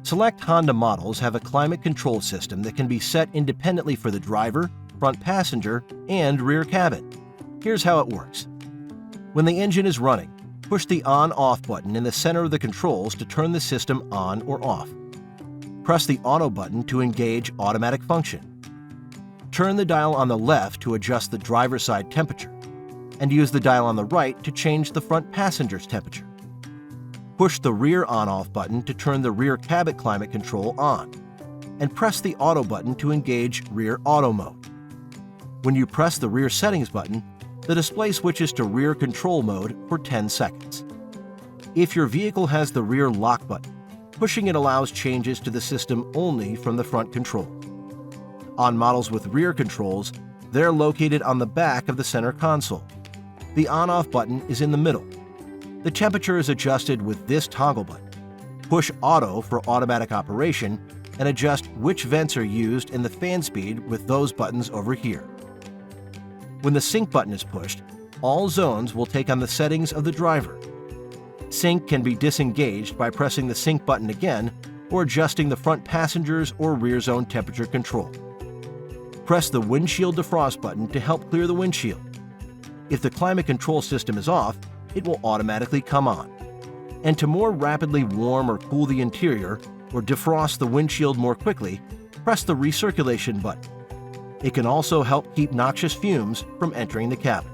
Select Honda models have a climate control system that can be set independently for the driver, front passenger, and rear cabin. Here's how it works. When the engine is running, push the on-off button in the center of the controls to turn the system on or off. Press the auto button to engage automatic function. Turn the dial on the left to adjust the driver's side temperature, and use the dial on the right to change the front passenger's temperature. Push the rear on-off button to turn the rear cabin climate control on, and press the auto button to engage rear auto mode. When you press the rear settings button, the display switches to rear control mode for 10 seconds. If your vehicle has the rear lock button, pushing it allows changes to the system only from the front control. On models with rear controls, they're located on the back of the center console. The on-off button is in the middle. The temperature is adjusted with this toggle button. Push Auto for automatic operation and adjust which vents are used and the fan speed with those buttons over here. When the Sync button is pushed, all zones will take on the settings of the driver. Sync can be disengaged by pressing the Sync button again or adjusting the front passenger's or rear zone temperature control. Press the Windshield Defrost button to help clear the windshield. If the climate control system is off, it will automatically come on. And to more rapidly warm or cool the interior or defrost the windshield more quickly, press the Recirculation button. It can also help keep noxious fumes from entering the cabin.